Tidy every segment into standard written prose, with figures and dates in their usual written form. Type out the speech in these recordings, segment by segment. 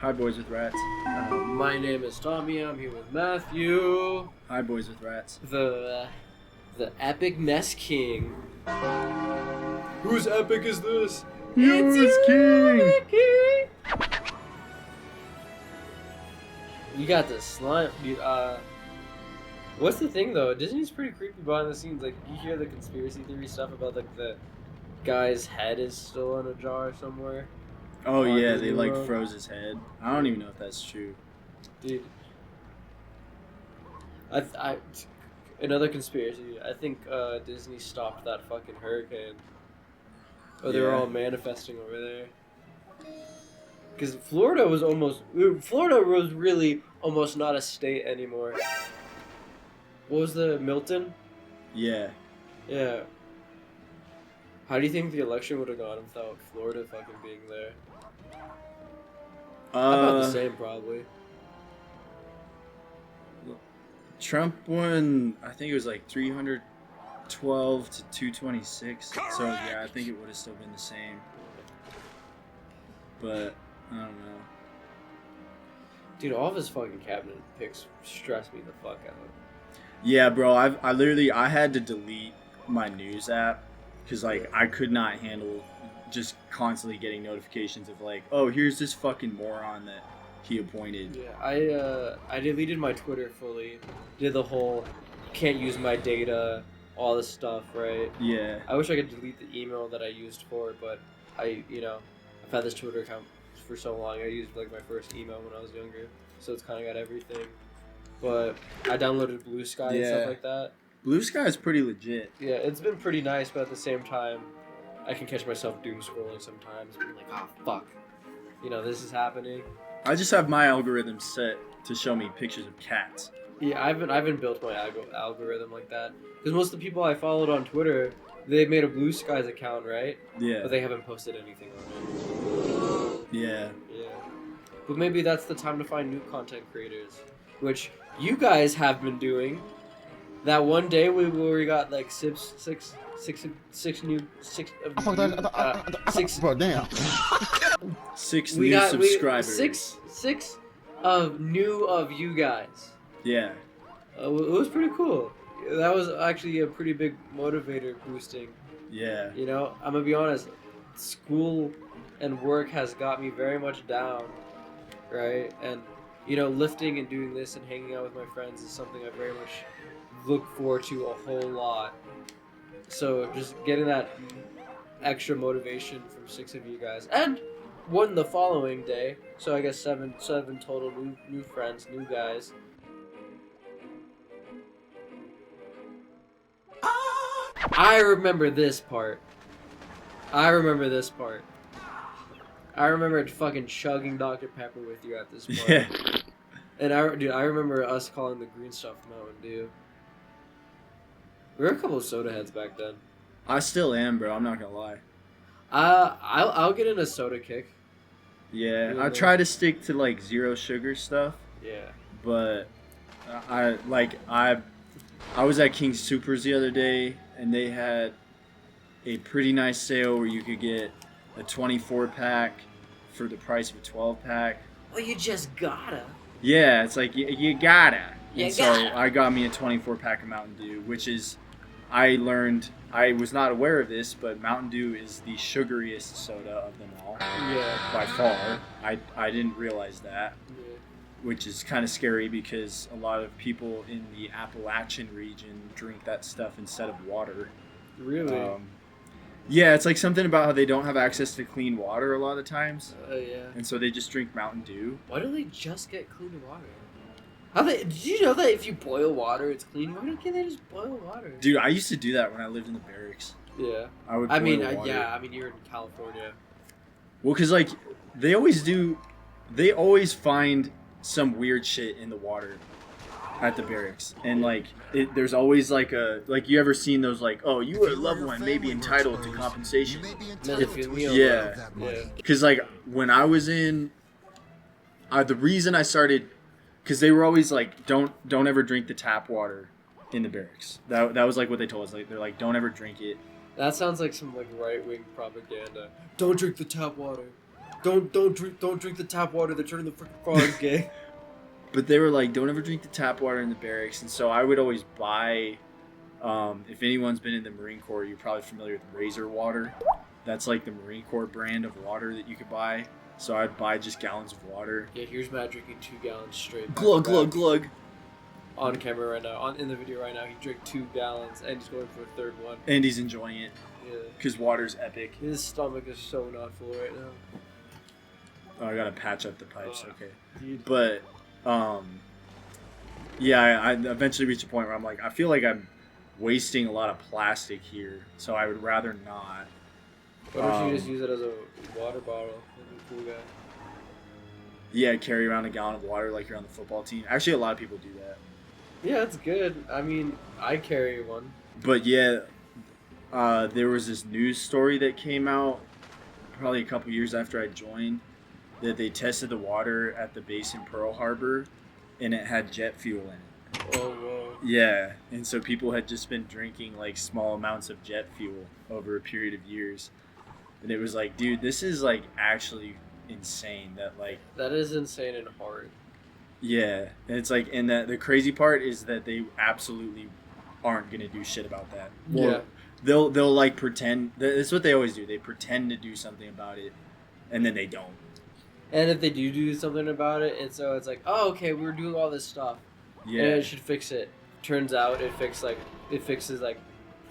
Hi, Boys with Rats. My name is Tommy. I'm here with Matthew, Hi, Boys with Rats. the epic Nest King. Whose epic is this? Yours, King! You got the slime, dude. What's the thing though? Disney's pretty creepy behind the scenes. Like, you hear the conspiracy theory stuff about like the guy's head is still in a jar somewhere. Oh, yeah, they Disney like World. froze his head. I don't even know if that's true. Dude. Another conspiracy. I think Disney stopped that fucking hurricane. Oh, they were Yeah. all manifesting over there. Because Florida was really almost not a state anymore. What was the Milton? Yeah. Yeah. How do you think the election would have gone without Florida fucking being there? About the same, probably. Trump won, I think it was like 312 to 226. So, yeah, I think it would have still been the same. But, I don't know. Dude, all of his fucking cabinet picks stress me the fuck out. Yeah, bro, I had to delete my news app because, like, I could not handle just constantly getting notifications of, like, oh, here's this fucking moron that he appointed. Yeah, I deleted my Twitter fully. Did the whole can't use my data, all this stuff, right? Yeah. I wish I could delete the email that I used for it, but I've had this Twitter account for so long. I used like my first email when I was younger, so it's kind of got everything. But I downloaded Blue Sky and stuff like that. Blue Sky is pretty legit. Yeah, it's been pretty nice, but at the same time, I can catch myself doom scrolling sometimes, being like, oh fuck, this is happening. I just have my algorithm set to show me pictures of cats. Yeah, I haven't built my algorithm like that because most of the people I followed on Twitter, they made a Blue Skies account, right? Yeah. But they haven't posted anything on it. Yeah. Yeah. But maybe that's the time to find new content creators, which you guys have been doing. That one day where we got like six Bro, damn. 6 new subscribers. Six of you guys. Yeah. It was pretty cool. That was actually a pretty big motivator boosting. Yeah. I'm gonna be honest. School and work has got me very much down, right? And lifting and doing this and hanging out with my friends is something I very much look forward to a whole lot. So just getting that extra motivation from 6 of you guys, and one the following day. So I guess seven total new friends, new guys. I remember this part. I remember fucking chugging Dr. Pepper with you at this point. Yeah. And I remember us calling the green stuff Mountain Dew. We were a couple of soda heads back then. I still am, bro. I'm not gonna lie. I'll get in a soda kick. Yeah. I try to stick to like zero sugar stuff. Yeah. But I was at King Soopers the other day, and they had a pretty nice sale where you could get a 24-pack for the price of a 12-pack. Well, you just gotta. Yeah, it's like you gotta. So gotta. I got me a 24-pack of Mountain Dew, which is, I learned, I was not aware of this, but Mountain Dew is the sugariest soda of them all. Yeah. By far. I didn't realize that. Yeah. Which is kind of scary because a lot of people in the Appalachian region drink that stuff instead of water. Really? Yeah, it's like something about how they don't have access to clean water a lot of the times. Yeah. And so they just drink Mountain Dew. Why don't they just get clean water? Did you know that if you boil water, it's clean? Why can't they just boil water? Dude, I used to do that when I lived in the barracks. Yeah. I would boil water. You're in California. Well, because, like, they always find some weird shit in the water at the barracks. And, like, there's always, like, you ever seen those, like, oh, you a loved one may be entitled to compensation. Yeah. Because, like, when I was in, the reason I started, because they were always like, don't ever drink the tap water in the barracks. That was like what they told us. Like, they're like, don't ever drink it. That sounds like some like right wing propaganda. Don't drink the tap water. don't drink the tap water. They're turning the freaking frogs gay. But they were like, don't ever drink the tap water in the barracks. And so I would always buy, if anyone's been in the Marine Corps, you're probably familiar with Razor water. That's like the Marine Corps brand of water that you could buy. So I'd buy just gallons of water. Yeah, here's Matt drinking 2 gallons straight. Glug, glug, glug. On camera right now, in the video right now, he drank 2 gallons and he's going for a third one. And he's enjoying it. Yeah. Because water's epic. His stomach is so not full right now. Oh, I gotta patch up the pipes, okay. Dude. But, yeah, I eventually reached a point where I'm like, I feel like I'm wasting a lot of plastic here, so I would rather not. Why don't you just use it as a water bottle? Like a cool guy. Yeah, carry around a gallon of water like you're on the football team. Actually, a lot of people do that. Yeah, it's good. I mean, I carry one. But yeah, there was this news story that came out probably a couple years after I joined that they tested the water at the base in Pearl Harbor and it had jet fuel in it. Oh, whoa. Yeah, and so people had just been drinking like small amounts of jet fuel over a period of years. And it was like, dude, this is like actually insane that like... That is insane and hard. Yeah, and it's like, and the crazy part is that they absolutely aren't gonna do shit about that. Well, Yeah. They'll like pretend. That's what they always do. They pretend to do something about it, and then they don't. And if they do something about it, it's like, oh, okay, we're doing all this stuff. Yeah. And it should fix it. Turns out it fixes like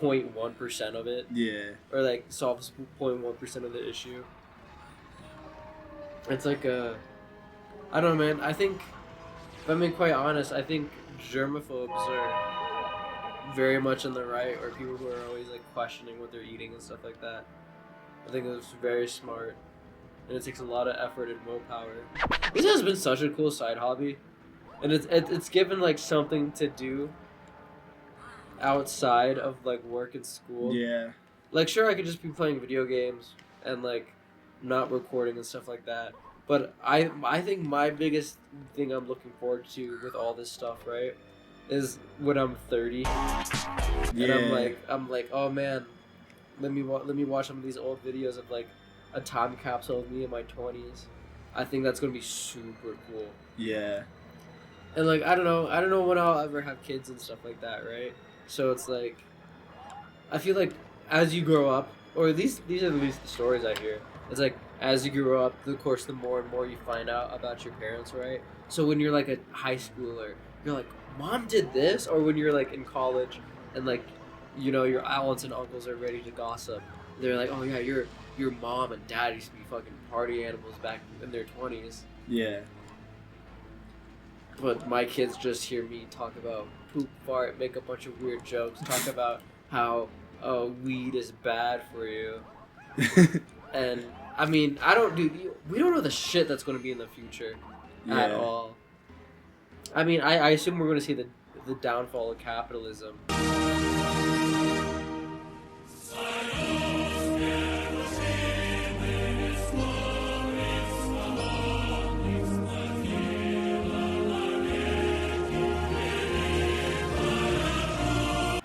0.1% of it. Yeah. Or like solves 0.1% of the issue. It's like I don't know, man. I think, if I'm being quite honest, I think germaphobes are very much on the right, or people who are always like questioning what they're eating and stuff like that. I think it's very smart, and it takes a lot of effort and willpower. This has been such a cool side hobby, and it's given like something to do outside of like work and school. Yeah. Like, sure, I could just be playing video games and like not recording and stuff like that. But I think my biggest thing I'm looking forward to with all this stuff, right, is when I'm 30, Yeah. and I'm like, oh man, let me watch some of these old videos of like a time capsule of me in my 20s. I think that's gonna be super cool. Yeah. And like I don't know when I'll ever have kids and stuff like that, right? So it's like, I feel like as you grow up, or these are at least the stories I hear. It's like as you grow up, of course, the more and more you find out about your parents, right? So when you're like a high schooler, you're like, Mom did this, or when you're like in college and like, you know, your aunts and uncles are ready to gossip. They're like, oh yeah, your mom and dad used to be fucking party animals back in their 20s. Yeah. But my kids just hear me talk about poop, fart, make a bunch of weird jokes, talk about how weed is bad for you. And I mean, we don't know the shit that's going to be in the future at all. I mean, I assume we're going to see the downfall of capitalism.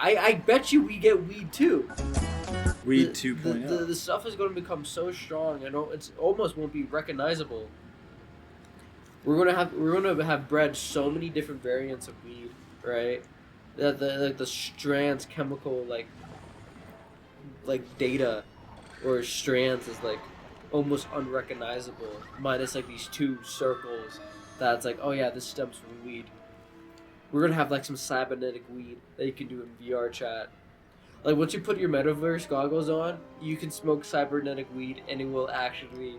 I bet you we get weed too. Weed 2.0. The stuff is going to become so strong and it's almost won't be recognizable. We're gonna have bred so many different variants of weed, right? That the strands chemical like data or strands is like almost unrecognizable. Minus like these 2 circles that's like, oh yeah, this stems from weed. We're gonna have like some cybernetic weed that you can do in VR chat. Like once you put your metaverse goggles on, you can smoke cybernetic weed and it will actually.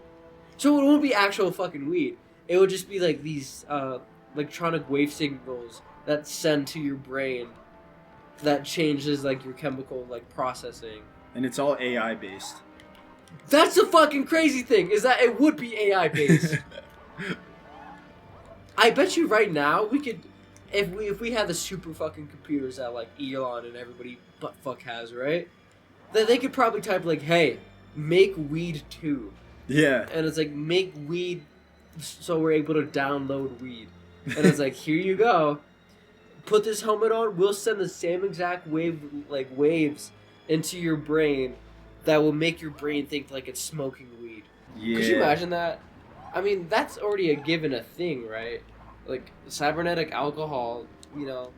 So it won't be actual fucking weed. It will just be like these electronic wave signals that send to your brain that changes like your chemical like processing. And it's all AI based. That's the fucking crazy thing, is that it would be AI based. I bet you right now we could, if we had the super fucking computers that like Elon and everybody but fuck has, right? Then they could probably type like, hey, make weed too. Yeah. And it's like, make weed so we're able to download weed. And it's like, here you go. Put this helmet on, we'll send the same exact waves into your brain that will make your brain think like it's smoking weed. Yeah. Could you imagine that? I mean, that's already a given a thing, right? Like cybernetic alcohol, you know,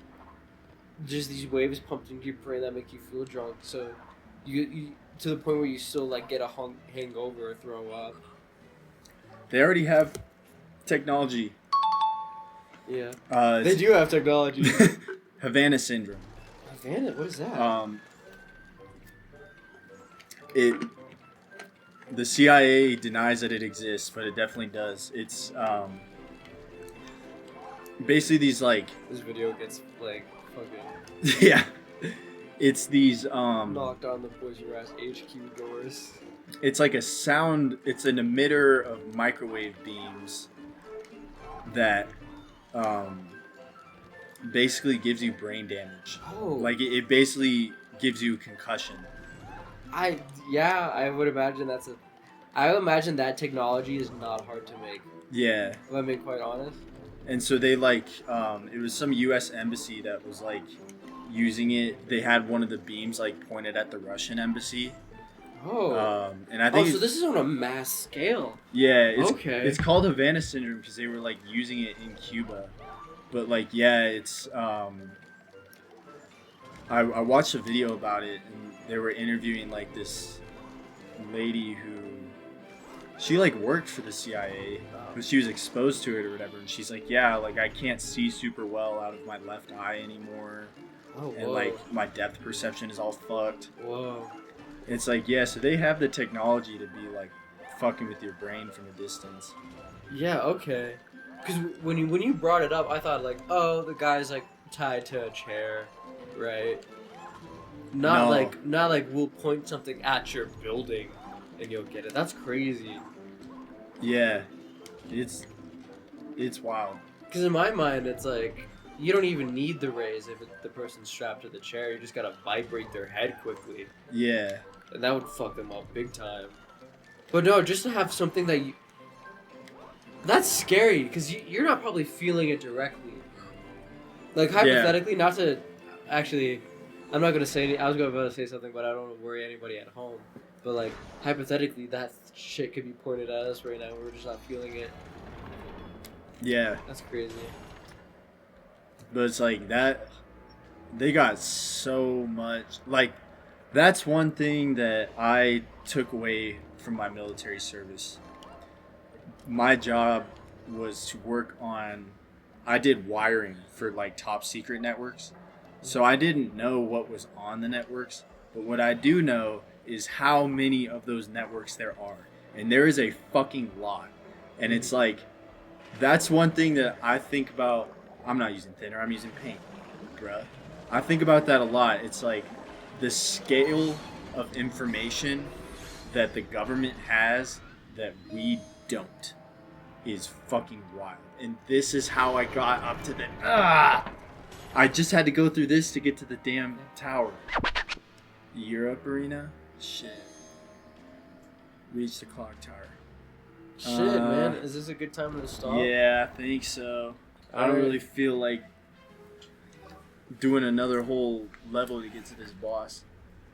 just these waves pumped into your brain that make you feel drunk. So you to the point where you still like get a hangover or throw up. They already have technology. Yeah. They do have technology. Havana syndrome. Havana? What is that? The CIA denies that it exists, but it definitely does. It's basically these like This video gets like fucking yeah. It's these knocked on the Boys R Us HQ doors. It's like it's an emitter of microwave beams that basically gives you brain damage. Oh. Like it basically gives you concussion. I would imagine I would imagine that technology is not hard to make. Yeah. If I'm being quite honest. And so they like it was some U.S. embassy that was like using it. They had one of the beams like pointed at the Russian embassy. Oh. And I think so this is on a mass scale. Yeah. It's called Havana syndrome because they were like using it in Cuba. But like it's I watched a video about it and they were interviewing like this lady who she like worked for the CIA, but she was exposed to it or whatever, and she's like, yeah, like I can't see super well out of my left eye anymore. Oh, and like my depth perception is all fucked. Whoa. It's like, yeah, so they have the technology to be like fucking with your brain from a distance. Yeah, okay. Because when you brought it up, I thought like, oh, the guy's like tied to a chair, right? Not like we'll point something at your building and you'll get it. That's crazy. Yeah, it's wild. Because in my mind, it's like you don't even need the raise if the person's strapped to the chair. You just gotta vibrate their head quickly. Yeah. And that would fuck them up big time. But no, just to have something that you... That's scary, because you're not probably feeling it directly. Like, hypothetically, not to... Actually, I'm not going to say any... I was going to say something, but I don't want to worry anybody at home. But, like, hypothetically, that shit could be pointed at us right now. We're just not feeling it. Yeah. That's crazy. But it's like that... They got so much... Like... That's one thing that I took away from my military service. My job was to work on... I did wiring for like top secret networks. So I didn't know what was on the networks. But what I do know is how many of those networks there are. And there is a fucking lot. And it's like... That's one thing that I think about... I'm not using thinner, I'm using paint. Bruh. I think about that a lot. It's like... The scale of information that the government has that we don't is fucking wild. And this is how I got up to the... I just had to go through this to get to the damn tower. Europe arena? Shit. Reach the clock tower. Shit, man. Is this a good time to stop? Yeah, I think so. I don't really feel like doing another whole level to get to this boss.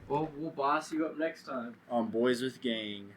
Well, we'll boss you up next time. On Boys with Gang.